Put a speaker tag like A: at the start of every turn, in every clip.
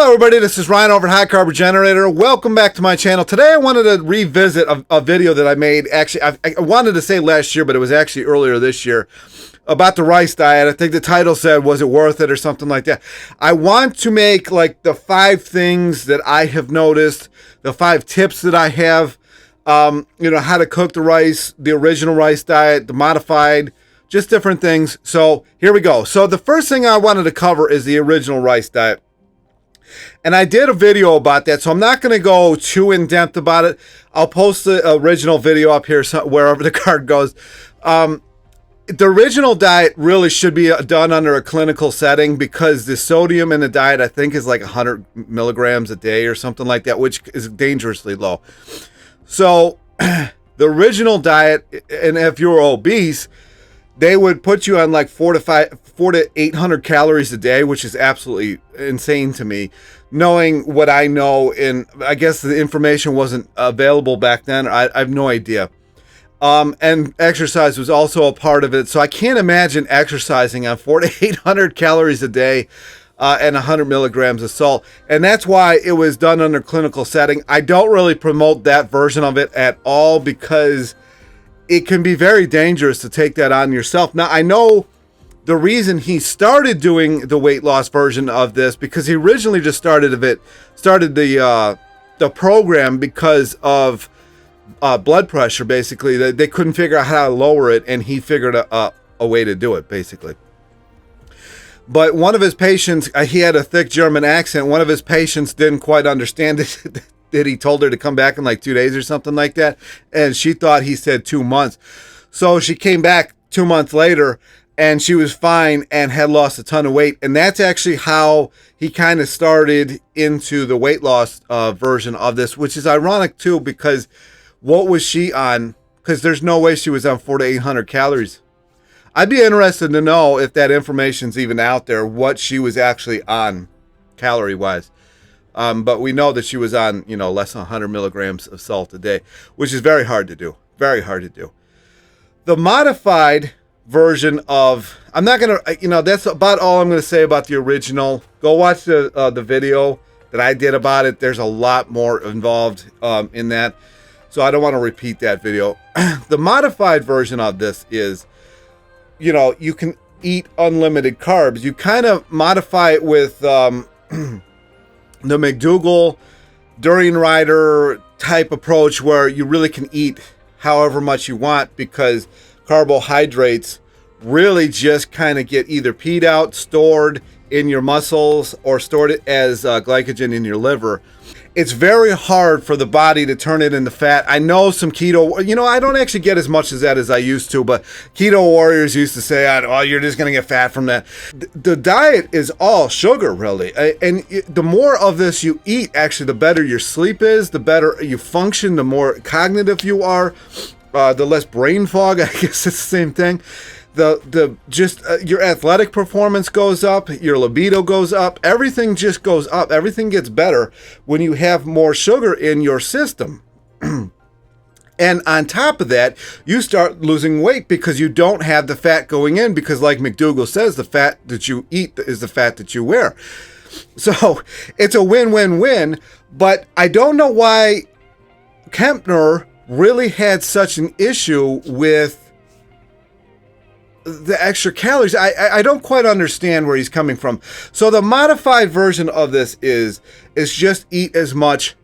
A: Hello everybody, this is Ryan over at Carb Regenerator. Welcome back to my channel. Today I wanted to revisit a video that I made. Actually, I wanted to say last year, but it was actually earlier this year, about the rice diet. I think the title said, was it worth it or something like that. I want to make like the 5 things that I have noticed, the 5 tips that I have, you know, how to cook the rice, the original rice diet, the modified, just different things. So here we go. So the first thing I wanted to cover is the original rice diet. And I did a video about that, so I'm not going to go too in-depth about it. I'll post the original video up here, wherever the card goes. The original diet really should be done under a clinical setting because the sodium in the diet, I think, is like 100 milligrams a day or something like that, which is dangerously low. So the original diet, and if you're obese, they would put you on like 400 to 800 calories a day, which is absolutely insane to me, knowing what I know. And I guess the information wasn't available back then. I have no idea. And exercise was also a part of it. So I can't imagine exercising on 400 to 800 calories a day and 100 milligrams of salt. And that's why it was done under clinical setting. I don't really promote that version of it at all because it can be very dangerous to take that on yourself. Now, I know the reason he started doing the weight loss version of this, because he originally just started the program because of blood pressure. Basically, they couldn't figure out how to lower it, and he figured a way to do it, basically. But one of his patients, he had a thick German accent. One of his patients didn't quite understand it. That he told her to come back in like 2 days or something like that, and she thought he said 2 months. So she came back 2 months later, and she was fine and had lost a ton of weight. And that's actually how he kind of started into the weight loss version of this, which is ironic too, because what was she on? Because there's no way she was on 400 to 800 calories. I'd be interested to know if that information's even out there, what she was actually on calorie-wise. But we know that she was on, you know, less than 100 milligrams of salt a day, which is very hard to do. Very hard to do. The modified version of, I'm not going to, you know, that's about all I'm going to say about the original. Go watch the video that I did about it. There's a lot more involved in that. So I don't want to repeat that video. The modified version of this is, you know, you can eat unlimited carbs. You kind of modify it with the McDougall, Durian Rider type approach where you really can eat however much you want because carbohydrates really just kind of get either peed out, stored in your muscles, or stored as glycogen in your liver. It's very hard for the body to turn it into fat. I know some keto, you know, I don't actually get as much as that as I used to, but keto warriors used to say, oh, you're just going to get fat from that. The diet is all sugar, really. And the more of this you eat, actually, the better your sleep is, the better you function, the more cognitive you are, the less brain fog. I guess it's the same thing. Your athletic performance goes up, your libido goes up, everything just goes up. Everything gets better when you have more sugar in your system. And on top of that, you start losing weight because you don't have the fat going in, because like McDougall says, the fat that you eat is the fat that you wear. So it's a win-win-win, but I don't know why Kempner really had such an issue with the extra calories. I don't quite understand where he's coming from. So the modified version of this is just eat as much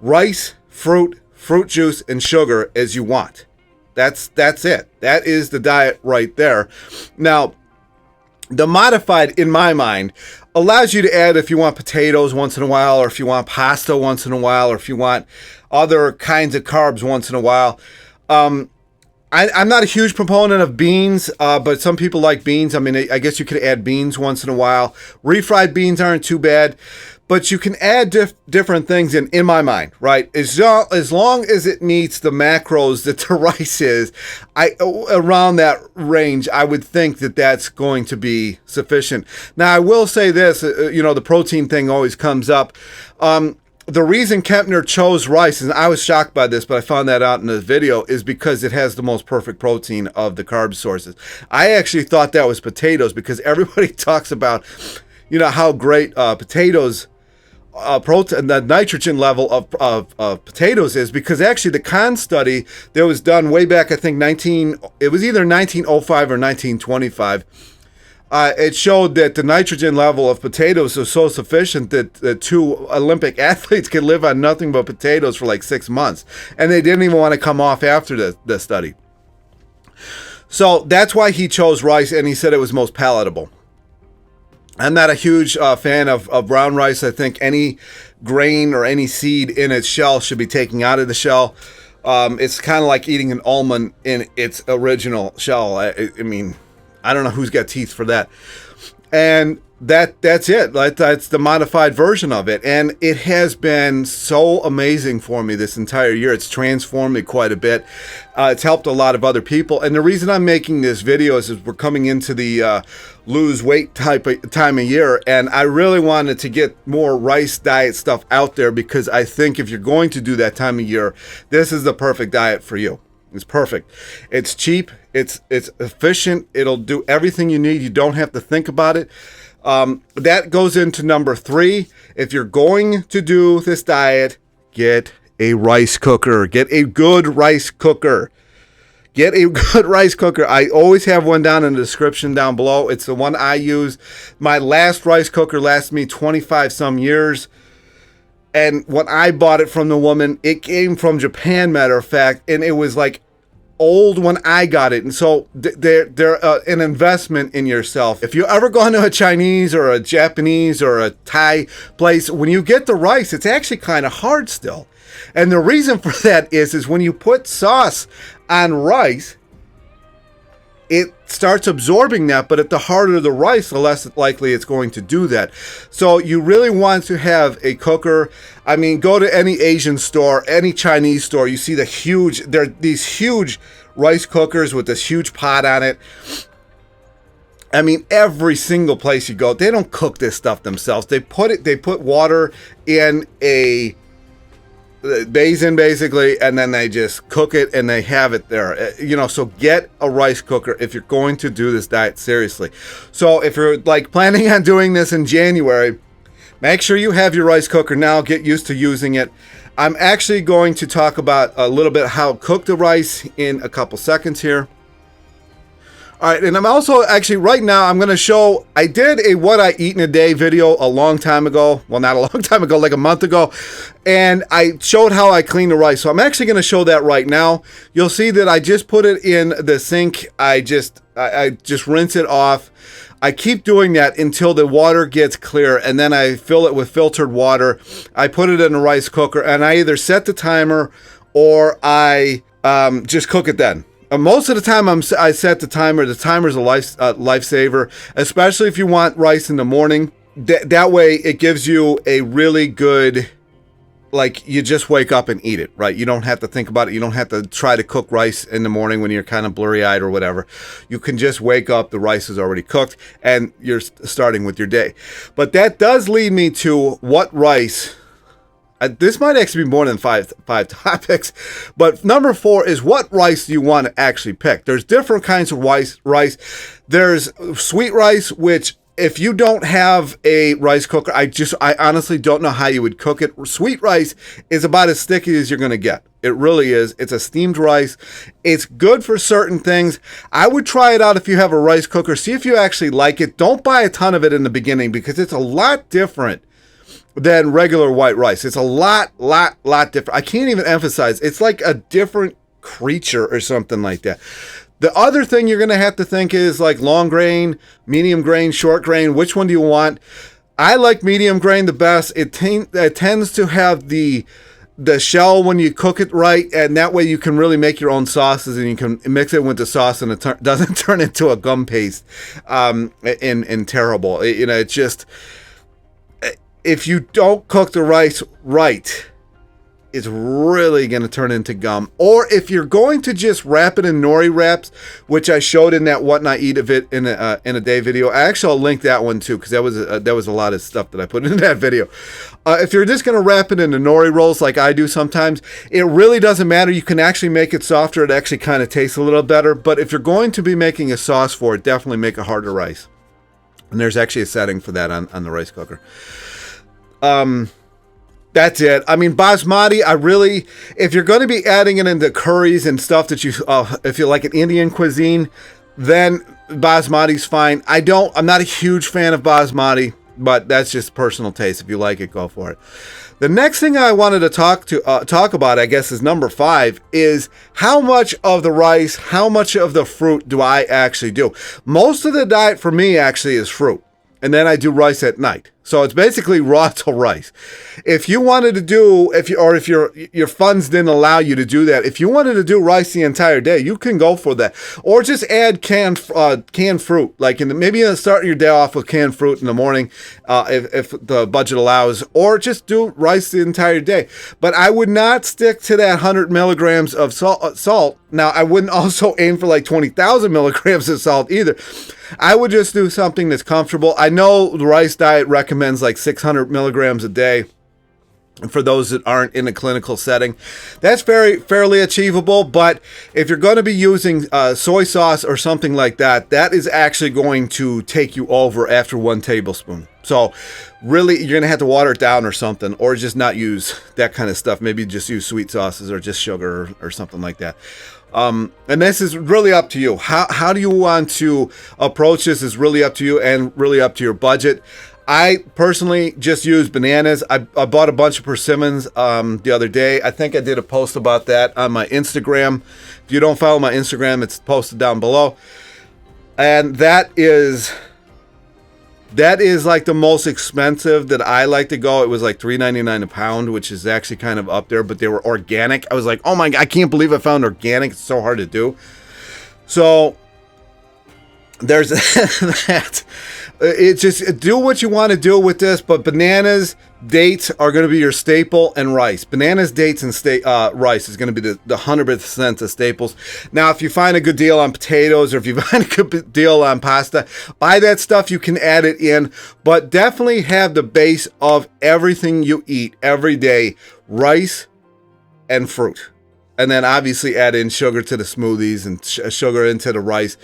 A: rice, fruit juice, and sugar as you want. That's it. That is the diet right there. Now, the modified, in my mind, allows you to add if you want potatoes once in a while, or if you want pasta once in a while, or if you want other kinds of carbs once in a while. I'm not a huge proponent of beans, but some people like beans. I mean, I guess you could add beans once in a while. Refried beans aren't too bad, but you can add different things in my mind, right? As long as it meets the macros that the rice is, around that range, I would think that that's going to be sufficient. Now, I will say this, you know, the protein thing always comes up. The reason Kempner chose rice, and I was shocked by this, but I found that out in the video, is because it has the most perfect protein of the carb sources. I actually thought that was potatoes because everybody talks about, you know, how great potatoes protein, the nitrogen level of potatoes is, because actually the Kahn study that was done way back, I think it was either 1905 or 1925. It showed that the nitrogen level of potatoes was so sufficient that the 2 Olympic athletes could live on nothing but potatoes for like 6 months, and they didn't even want to come off after the study. So that's why he chose rice, and he said it was most palatable. I'm not a huge fan of brown rice. I think any grain or any seed in its shell should be taken out of the shell. It's kind of like eating an almond in its original shell. I mean, I don't know who's got teeth for that. And that's it. That's the modified version of it. And it has been so amazing for me this entire year. It's transformed me quite a bit. It's helped a lot of other people. And the reason I'm making this video is we're coming into the lose weight time of year. And I really wanted to get more rice diet stuff out there, because I think if you're going to do that time of year, this is the perfect diet for you. It's perfect. It's cheap. It's efficient. It'll do everything you need. You don't have to think about it. That goes into number 3. If you're going to do this diet, get a rice cooker. Get a good rice cooker. Get a good rice cooker. I always have one down in the description down below. It's the one I use. My last rice cooker lasted me 25 some years. And when I bought it from the woman, it came from Japan, matter of fact, and it was like old when I got it. And so they're an investment in yourself. If you ever go into a Chinese or a Japanese or a Thai place, when you get the rice, it's actually kind of hard still. And the reason for that is when you put sauce on rice, it starts absorbing that, but at the harder the rice, the less likely it's going to do that. So you really want to have a cooker. I mean, go to any Asian store, any Chinese store, you see there are these huge rice cookers with this huge pot on it. I mean, every single place you go, they don't cook this stuff themselves. They put water in a basin basically, and then they just cook it and they have it there. So get a rice cooker if you're going to do this diet seriously. So if you're like planning on doing this in January, make sure you have your rice cooker now. Get used to using it. I'm actually going to talk about a little bit how to cook the rice in a couple seconds here. All right, and I'm also actually right now I'm going to show, I did a what I eat in a day video a long time ago. Well, not a long time ago, like a month ago. And I showed how I clean the rice. So I'm actually going to show that right now. You'll see that I just put it in the sink. I just rinse it off. I keep doing that until the water gets clear, and then I fill it with filtered water. I put it in a rice cooker, and I either set the timer or I just cook it then. Most of the time I set the timer. The timer's a lifesaver, especially if you want rice in the morning. That way it gives you a really good, like, you just wake up and eat it, right? You don't have to think about it. You don't have to try to cook rice in the morning when you're kind of blurry-eyed or whatever. You can just wake up, the rice is already cooked, and you're starting with your day. But that does lead me to what rice. This might actually be more than five topics, but number 4 is what rice do you want to actually pick? There's different kinds of rice. There's sweet rice, which if you don't have a rice cooker, I honestly don't know how you would cook it. Sweet rice is about as sticky as you're going to get. It really is. It's a steamed rice. It's good for certain things. I would try it out if you have a rice cooker. See if you actually like it. Don't buy a ton of it in the beginning because it's a lot different than regular white rice. It's a lot different. I can't even emphasize. It's like a different creature or something like that. The other thing you're going to have to think is like long grain, medium grain, short grain. Which one do you want? I like medium grain the best. It tends to have the shell when you cook it right, and that way you can really make your own sauces and you can mix it with the sauce and it doesn't turn into a gum paste and terrible. It's just, if you don't cook the rice right, it's really going to turn into gum. Or if you're going to just wrap it in nori wraps, which I showed in that What Not Eat of It in a day video. Actually, I'll link that one too, because that was a lot of stuff that I put in that video. If you're just going to wrap it in the nori rolls like I do sometimes, it really doesn't matter. You can actually make it softer. It actually kind of tastes a little better. But if you're going to be making a sauce for it, definitely make a harder rice. And there's actually a setting for that on the rice cooker. That's it. I mean, basmati, if you're going to be adding it into curries and stuff that if you like an Indian cuisine, then basmati's fine. I'm not a huge fan of basmati, but that's just personal taste. If you like it, go for it. The next thing I wanted to talk about, I guess, is number 5, is how much of the rice, how much of the fruit do I actually do? Most of the diet for me actually is fruit. And then I do rice at night. So it's basically raw to rice. If you wanted to do, if your funds didn't allow you to do that, if you wanted to do rice the entire day, you can go for that. Or just add canned fruit, like maybe start your day off with canned fruit in the morning, if the budget allows, or just do rice the entire day. But I would not stick to that 100 milligrams of salt. Now, I wouldn't also aim for like 20,000 milligrams of salt either. I would just do something that's comfortable. I know the rice diet recommends like 600 milligrams a day for those that aren't in a clinical setting. That's fairly achievable, but if you're going to be using soy sauce or something like that, that is actually going to take you over after 1 tablespoon. So really, you're going to have to water it down or something, or just not use that kind of stuff. Maybe just use sweet sauces or just sugar or something like that. And this is really up to you. How do you want to approach this is really up to you and really up to your budget. I personally just use bananas. I bought a bunch of persimmons the other day. I think I did a post about that on my Instagram. If you don't follow my Instagram, it's posted down below. And that is like the most expensive that I like to go. It was like $3.99 a pound, which is actually kind of up there, but they were organic. I was like, oh my God, I can't believe I found organic. It's so hard to do. So there's that. It's just do what you want to do with this, but bananas, dates are going to be your staple, and rice. Bananas, dates, and rice is going to be the 100% of staples. Now, if you find a good deal on potatoes, or if you find a good deal on pasta, buy that stuff. You can add it in, but definitely have the base of everything you eat every day: rice and fruit. And then obviously add in sugar to the smoothies and sugar into the rice.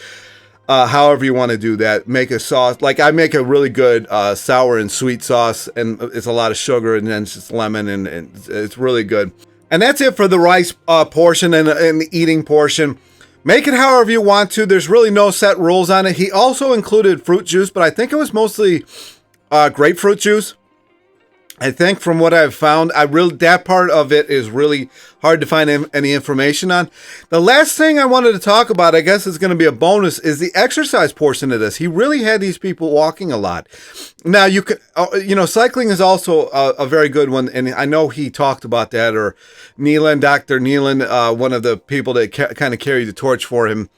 A: However you want to do that. Make a sauce. Like I make a really good sour and sweet sauce, and it's a lot of sugar and then it's just lemon, and it's really good. And that's it for the rice portion and the eating portion. Make it however you want to. There's really no set rules on it. He also included fruit juice, but I think it was mostly grapefruit juice. I think from what I've found, that part of it is really hard to find any information on. The last thing I wanted to talk about, I guess is going to be a bonus, is the exercise portion of this. He really had these people walking a lot. Now, you can, cycling is also a very good one, and I know he talked about that, or Dr. Neelan, one of the people that kind of carried the torch for him,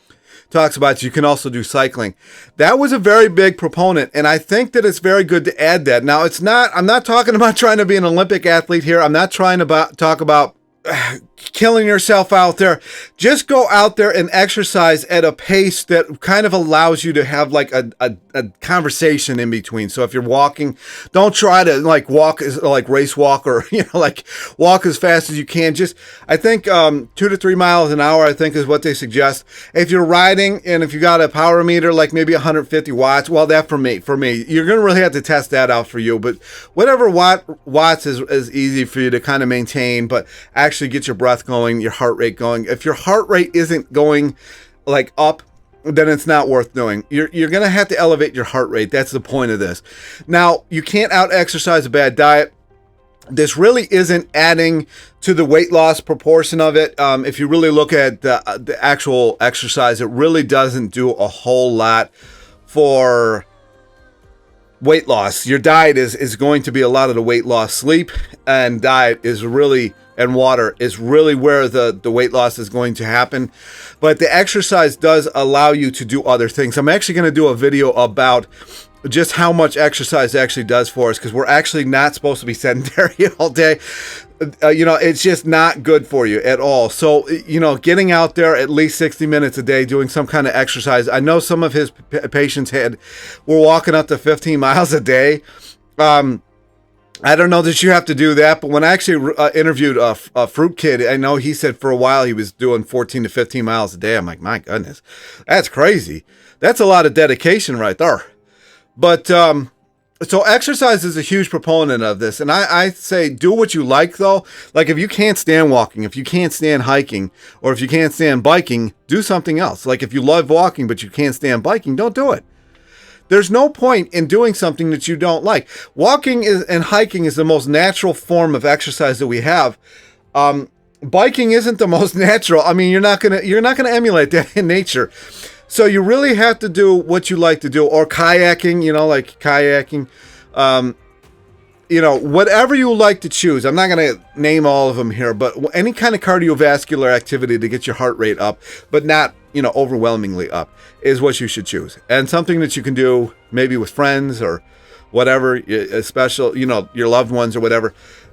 A: talks about you can also do cycling. That was a very big proponent, and I think that it's very good to add that. Now, I'm not talking about trying to be an Olympic athlete here. I'm not trying to talk about killing yourself out there. Just go out there and exercise at a pace that kind of allows you to have like a conversation in between. So if you're walking, don't try to like walk as like race walk, or like walk as fast as you can. Just, I think 2 to 3 miles an hour, I think, is what they suggest. If you're riding and if you got a power meter, like maybe 150 watts, well, that for me, you're gonna really have to test that out for you. But whatever watts is easy for you to kind of maintain, but actually get your breath going, your heart rate going. If your heart rate isn't going like up, then it's not worth doing. You're going to have to elevate your heart rate. That's the point of this. Now, you can't out-exercise a bad diet. This really isn't adding to the weight loss proportion of it. If you really look at the actual exercise, it really doesn't do a whole lot for weight loss. Your diet is going to be a lot of the weight loss. Sleep and diet and water is really where the weight loss is going to happen. But the exercise does allow you to do other things. I'm actually going to do a video about just how much exercise actually does for us, because we're actually not supposed to be sedentary all day. It's just not good for you at all. So, getting out there at least 60 minutes a day, doing some kind of exercise. I know some of his patients were walking up to 15 miles a day. I don't know that you have to do that, but when I actually interviewed a fruit kid, I know he said for a while he was doing 14 to 15 miles a day. I'm like, my goodness, that's crazy. That's a lot of dedication right there. But So exercise is a huge proponent of this. And I say do what you like, though. Like if you can't stand walking, if you can't stand hiking, or if you can't stand biking, do something else. Like if you love walking but you can't stand biking, don't do it. There's no point in doing something that you don't like. Walking and hiking is the most natural form of exercise that we have. Biking isn't the most natural. I mean, you're not gonna emulate that in nature. So you really have to do what you like to do, or kayaking, like kayaking, whatever you like to choose. I'm not going to name all of them here, but any kind of cardiovascular activity to get your heart rate up, but not, overwhelmingly up, is what you should choose. And something that you can do maybe with friends or whatever, a special, your loved ones or whatever.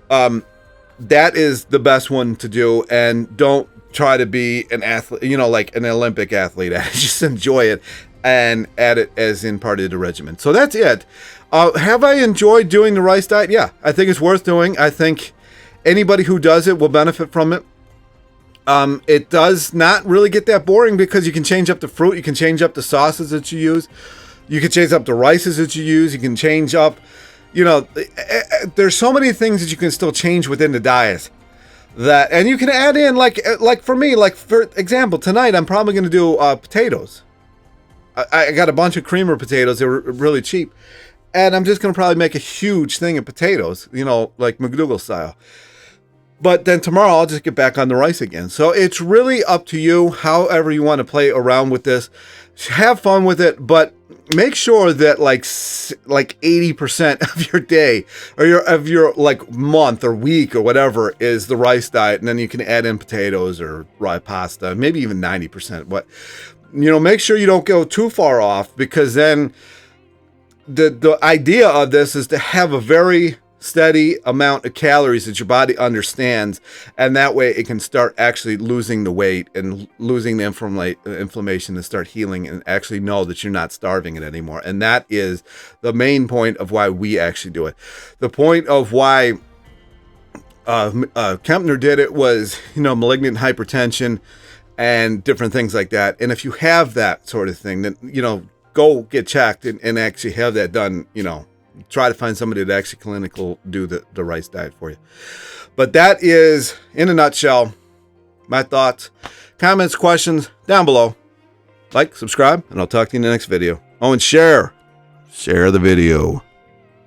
A: That is the best one to do. And don't try to be an athlete, like an Olympic athlete. Just enjoy it and add it as in part of the regimen. So that's it. Have I enjoyed doing the rice diet? Yeah, I think it's worth doing. I think anybody who does it will benefit from it. It does not really get that boring because you can change up the fruit. You can change up the sauces that you use. You can change up the rices that you use. You can change up, there's so many things that you can still change within the diet. And you can add in, like for me, like for example, tonight I'm probably going to do potatoes. I got a bunch of creamer potatoes. They were really cheap. And I'm just going to probably make a huge thing of potatoes, like McDougal style. But then tomorrow I'll just get back on the rice again. So it's really up to you, however you want to play around with this. Have fun with it, but make sure that like 80% of your day or of your like month or week or whatever is the rice diet, and then you can add in potatoes or rye pasta, maybe even 90%. But make sure you don't go too far off, because then the idea of this is to have a very steady amount of calories that your body understands, and that way it can start actually losing the weight and losing the inflammation and start healing, and actually know that you're not starving it anymore. And that is the main point of why we actually do it. The point of why Kempner did it was, malignant hypertension and different things like that. And if you have that sort of thing, then, go get checked and actually have that done, try to find somebody that actually clinical do the rice diet for you. But that is, in a nutshell, my thoughts. Comments, questions down below. Like, subscribe, and I'll talk to you in the next video. Oh, and share the video.